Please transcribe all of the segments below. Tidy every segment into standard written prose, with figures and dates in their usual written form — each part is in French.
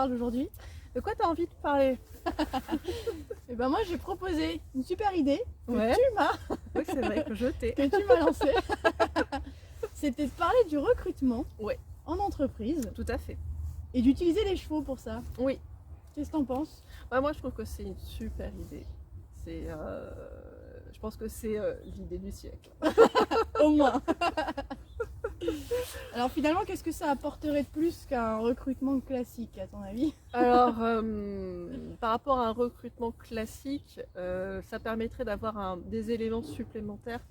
parle aujourd'hui? De quoi tu as envie de parler? Et ben moi j'ai proposé une super idée que Ouais. tu m'as Oui, c'est vrai que je t'ai. lancée. C'était de parler du recrutement Ouais, en entreprise tout à fait. et d'utiliser les chevaux pour ça. Oui. Qu'est-ce que t'en penses? Moi, je trouve que c'est une super idée. Je pense que c'est l'idée du siècle. Au moins. Alors finalement, qu'est-ce que ça apporterait de plus qu'un recrutement classique à ton avis? Alors, par rapport à un recrutement classique, ça permettrait d'avoir des éléments supplémentaires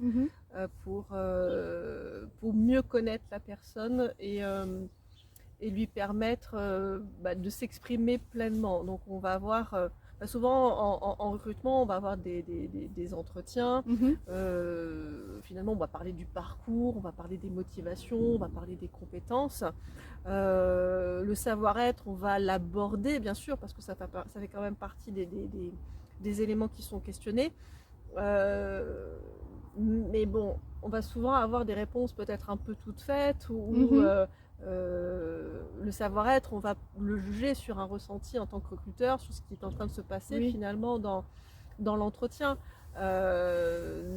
pour mieux connaître la personne et lui permettre de s'exprimer pleinement. Donc on va avoir, souvent en recrutement, on va avoir des entretiens. Finalement, on va parler du parcours, on va parler des motivations, on va parler des compétences. Le savoir-être, on va l'aborder, bien sûr, parce que ça fait quand même partie des éléments qui sont questionnés. Mais bon, on va souvent avoir des réponses peut-être un peu toutes faites ou le savoir-être, on va le juger sur un ressenti en tant que recruteur, sur ce qui est en train de se passer finalement dans l'entretien.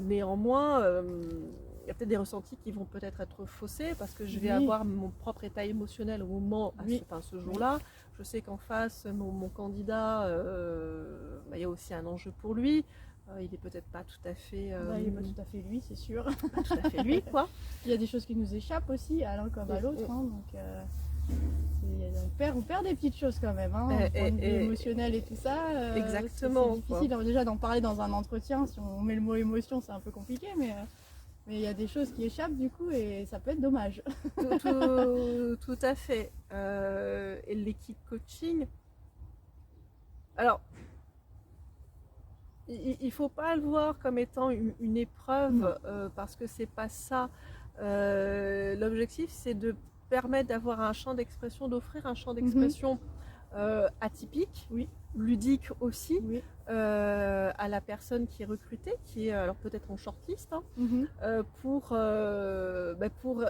Néanmoins, il y a peut-être des ressentis qui vont peut-être être faussés parce que je vais avoir mon propre état émotionnel au moment, ce jour-là. Je sais qu'en face, mon candidat, il y a aussi un enjeu pour lui. Il est peut-être pas tout à fait. Il n'est pas tout à fait lui, c'est sûr. Pas tout à fait lui, quoi. Il y a des choses qui nous échappent aussi, à l'un comme à l'autre. Donc, on perd des petites choses quand même, émotionnel et tout ça. Exactement. C'est difficile déjà d'en parler dans un entretien. Si on met le mot émotion, c'est un peu compliqué, mais il y a des choses qui échappent du coup et ça peut être dommage. Tout à fait. Et l'équipe coaching. Alors, il ne faut pas le voir comme étant une épreuve parce que c'est pas ça. L'objectif, c'est de permettre d'avoir un champ d'expression, d'offrir un champ d'expression atypique, ludique aussi, à la personne qui est recrutée, qui est alors peut-être en shortlist, pour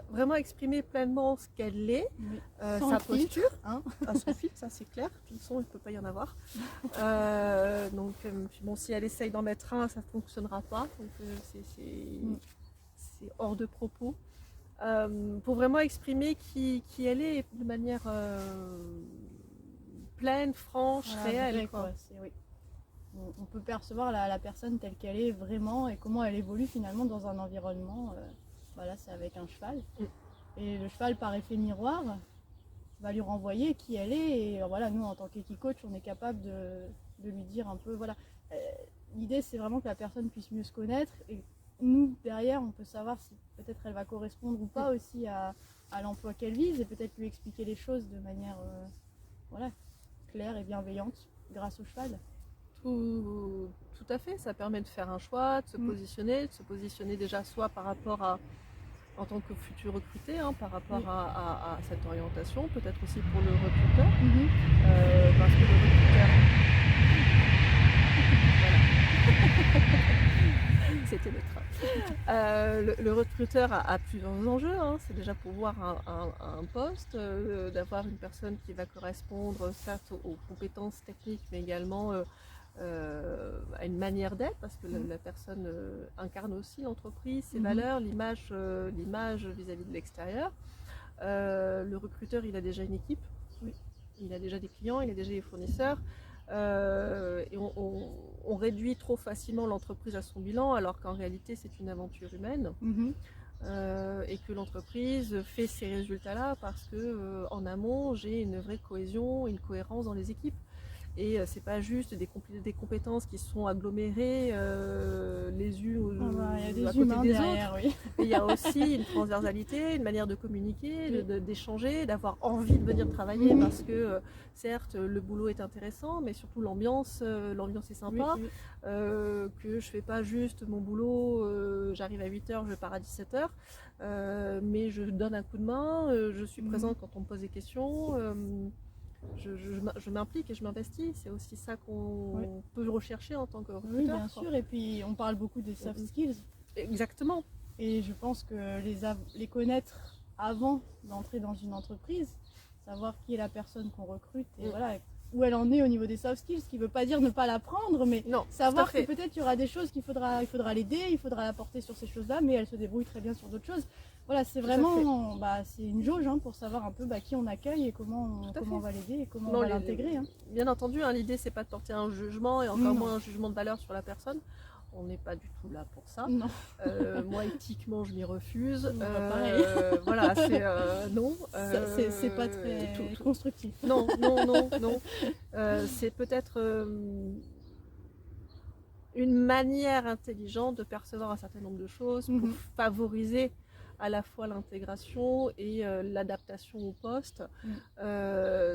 vraiment exprimer pleinement ce qu'elle est, sa posture, sans filtre, ça c'est clair, de toute façon il ne peut pas y en avoir. Donc bon, si elle essaye d'en mettre un, ça ne fonctionnera pas, donc c'est hors de propos. Pour vraiment exprimer qui elle est de manière pleine, franche, réelle. On peut percevoir la personne telle qu'elle est vraiment et comment elle évolue finalement dans un environnement. Là, c'est avec un cheval. Et le cheval, par effet miroir, va lui renvoyer qui elle est. Et nous, en tant qu'équicoach, on est capable de lui dire un peu. L'idée, c'est vraiment que la personne puisse mieux se connaître. Et nous, derrière, on peut savoir si peut-être elle va correspondre ou pas aussi à l'emploi qu'elle vise et peut-être lui expliquer les choses de manière claire et bienveillante grâce au cheval. Tout à fait, ça permet de faire un choix, de se positionner déjà soit par rapport à, en tant que futur recruté, par rapport à cette orientation, peut-être aussi pour le recruteur, parce que le recruteur... Voilà. C'était le train. Le recruteur a plusieurs enjeux, c'est déjà pour voir un poste, d'avoir une personne qui va correspondre certes aux compétences techniques, mais également à une manière d'être, parce que la personne incarne aussi l'entreprise, ses valeurs, l'image vis-à-vis de l'extérieur. Le recruteur, il a déjà une équipe, il a déjà des clients, il a déjà des fournisseurs. Et on réduit trop facilement l'entreprise à son bilan, alors qu'en réalité c'est une aventure humaine. Et que l'entreprise fait ces résultats-là parce que en amont j'ai une vraie cohésion, une cohérence dans les équipes. Et c'est pas juste des compétences qui sont agglomérées les unes à côté des autres. Il y a aussi une transversalité, une manière de communiquer, d'échanger, d'avoir envie de venir travailler parce que certes le boulot est intéressant, mais surtout l'ambiance est sympa. Que je fais pas juste mon boulot, j'arrive à 8h, je pars à 17h, mais je donne un coup de main, je suis présente quand on me pose des questions. Je m'implique et je m'investis, c'est aussi ça qu'on peut rechercher en tant que recruteur. Oui, bien sûr, et puis on parle beaucoup des soft skills. Exactement. Et je pense que les connaître avant d'entrer dans une entreprise, savoir qui est la personne qu'on recrute et Mm. voilà, où elle en est au niveau des soft skills, ce qui ne veut pas dire ne pas l'apprendre, mais Non, savoir tout à que fait. peut-être il y aura des choses il faudra l'aider, il faudra la porter sur ces choses-là, mais elle se débrouille très bien sur d'autres choses. Voilà, c'est Tout à vraiment c'est une jauge hein, pour savoir un peu qui on accueille et comment Tout à on fait. va l'aider et comment Non, on va l'intégrer. Hein. Bien entendu, hein, l'idée c'est pas de porter un jugement et encore Non. moins un jugement de valeur sur la personne. On n'est pas du tout là pour ça. Non. Moi, éthiquement, je m'y refuse. Pareil. Voilà, c'est non. C'est pas très constructif. Non, non, non, non. C'est peut-être une manière intelligente de percevoir un certain nombre de choses pour favoriser à la fois l'intégration et l'adaptation au poste,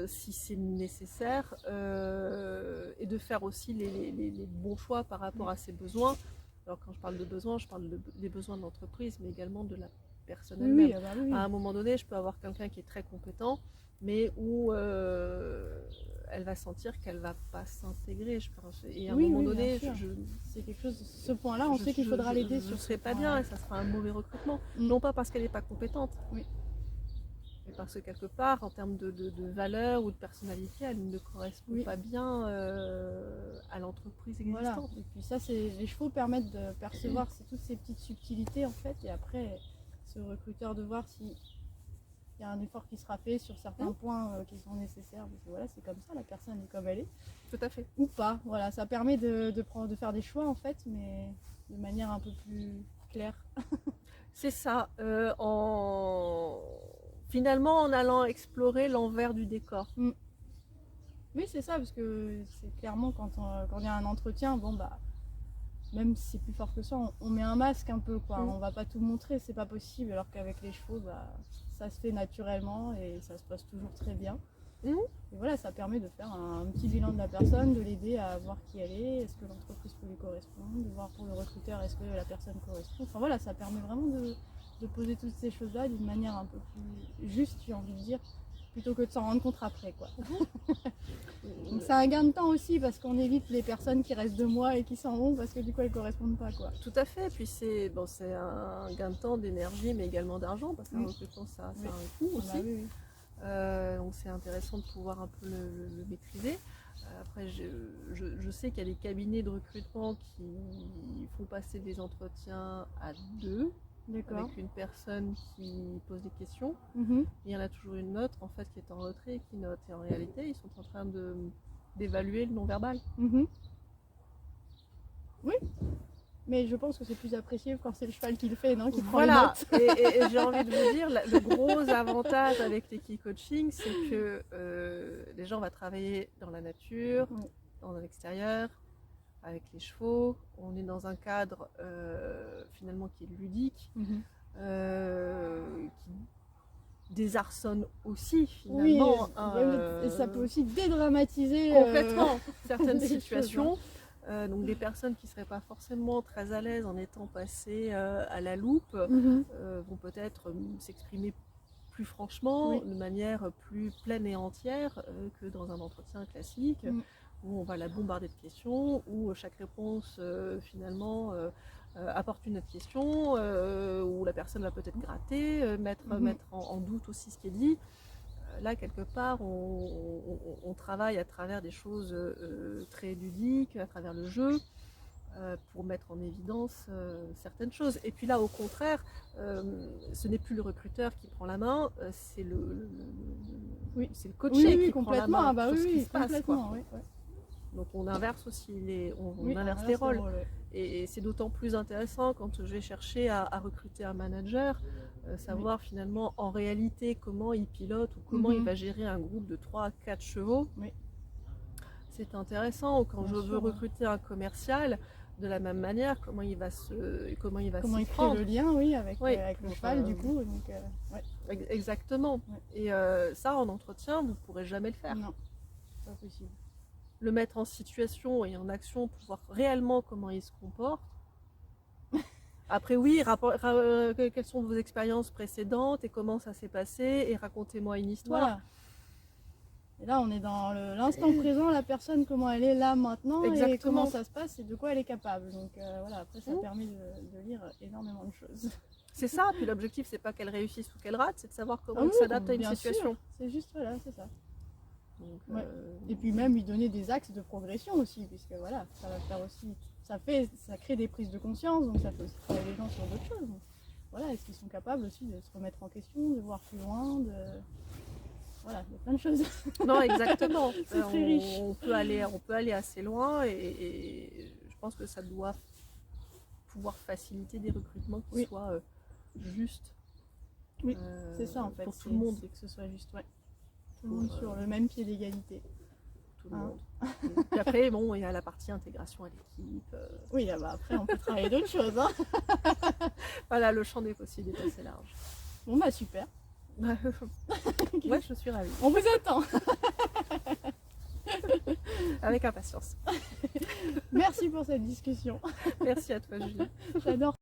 si c'est nécessaire, et de faire aussi les bons choix par rapport à ses besoins. Alors quand je parle de besoins, je parle des besoins de l'entreprise, mais également de la personne elle-même. Oui. À un moment donné, je peux avoir quelqu'un qui est très compétent, mais où elle va sentir qu'elle va pas s'intégrer, je pense. Et à un moment donné, c'est quelque chose. Ce point-là, on sait qu'il faudra l'aider sur. Ce serait pas bien et ça sera un mauvais recrutement. Non pas parce qu'elle n'est pas compétente, mais parce que quelque part, en termes de valeur ou de personnalité, elle ne correspond pas bien à l'entreprise existante. Voilà. Et puis ça, les chevaux permettent de percevoir toutes ces petites subtilités en fait, et après, ce recruteur de voir si il y a un effort qui sera fait sur certains points qui sont nécessaires. Parce que voilà, c'est comme ça, la personne est comme elle est. Tout à fait. Ou pas. Voilà, ça permet de faire des choix en fait, mais de manière un peu plus claire. C'est ça. Finalement, en allant explorer l'envers du décor. Oui, c'est ça, parce que c'est clairement quand il y a un entretien, même si c'est plus fort que ça, on met un masque un peu, quoi. On va pas tout montrer, c'est pas possible, alors qu'avec les chevaux, ça se fait naturellement et ça se passe toujours très bien. Et voilà, ça permet de faire un petit bilan de la personne, de l'aider à voir qui elle est que l'entreprise peut lui correspondre, de voir pour le recruteur est-ce que la personne correspond. Enfin voilà, ça permet vraiment de poser toutes ces choses-là d'une manière un peu plus juste, j'ai envie de dire, plutôt que de s'en rendre compte après, quoi. Donc c'est un gain de temps aussi parce qu'on évite les personnes qui restent 2 mois et qui s'en vont parce que du coup elles correspondent pas, quoi. Tout à fait, puis c'est un gain de temps, d'énergie mais également d'argent parce qu'un recrutement ça a un coût aussi. Donc c'est intéressant de pouvoir un peu le maîtriser. Après je sais qu'il y a des cabinets de recrutement qui font passer des entretiens à 2. Avec une personne qui pose des questions. Il y en a toujours une autre en fait qui est en retrait et qui note. Et en réalité, ils sont en train d'évaluer le non-verbal. Oui, mais je pense que c'est plus apprécié quand c'est le cheval qui le fait, non, qui prend voilà. Les notes. Et j'ai envie de vous dire, le gros avantage avec l'équipe coaching, c'est que les gens vont travailler dans la nature, dans l'extérieur, avec les chevaux. On est dans un cadre finalement qui est ludique, qui désarçonne aussi finalement. Et ça peut aussi dédramatiser complètement certaines situations. Donc des personnes qui ne seraient pas forcément très à l'aise en étant passées à la loupe vont peut-être s'exprimer plus franchement, de manière plus pleine et entière que dans un entretien classique où on va la bombarder de questions, où chaque réponse finalement apporte une autre question, où la personne va peut-être gratter, mettre en doute aussi ce qui est dit. Là, quelque part, on travaille à travers des choses très ludiques, à travers le jeu, pour mettre en évidence certaines choses. Et puis là, au contraire, ce n'est plus le recruteur qui prend la main, c'est le coaché qui prend la main sur ce qui se passe. Donc on inverse aussi on inverse les rôles. Et c'est d'autant plus intéressant quand je vais chercher à recruter un manager, savoir finalement en réalité comment il pilote ou comment il va gérer un groupe de 3 à 4 chevaux. C'est intéressant. Quand je veux recruter un commercial, de la même manière, comment il va s'y prendre. Le lien avec le cheval du coup. Donc, exactement. Et ça en entretien, vous ne pourrez jamais le faire. Non, pas possible. Le mettre en situation et en action pour voir réellement comment il se comporte. Après oui, quelles sont vos expériences précédentes et comment ça s'est passé et racontez-moi une histoire. Et là, on est dans l'instant présent, la personne, comment elle est là maintenant, et Exactement. comment ça se passe et de quoi elle est capable. Donc voilà, après ça Mmh. permet de lire énormément de choses. C'est ça, puis l'objectif c'est pas qu'elle réussisse ou qu'elle rate, c'est de savoir comment Ah elle oui, s'adapte à une bien situation. sûr. C'est juste, voilà, c'est ça. Donc, Ouais. Et puis même lui donner des axes de progression aussi, puisque voilà, ça va faire aussi, ça crée des prises de conscience, donc ça fait aussi travailler les gens sur d'autres choses. Donc, voilà, est-ce qu'ils sont capables aussi de se remettre en question, de voir plus loin, voilà, il y a plein de choses. Non, exactement. C'est très riche. On peut aller assez loin et je pense que ça doit pouvoir faciliter des recrutements qui Oui. soient justes. Oui, c'est ça en fait. Pour tout le monde. C'est que ce soit juste, ouais. Tout le monde sur le même pied d'égalité. Tout le monde. Puis après, bon, il y a la partie intégration à l'équipe. Oui, bah après on peut travailler d'autres choses. Hein. Voilà, le champ des possibles est assez large. Bon bah super. Ouais, je suis ravie. On vous attend. Avec impatience. Merci pour cette discussion. Merci à toi, Julie. J'adore.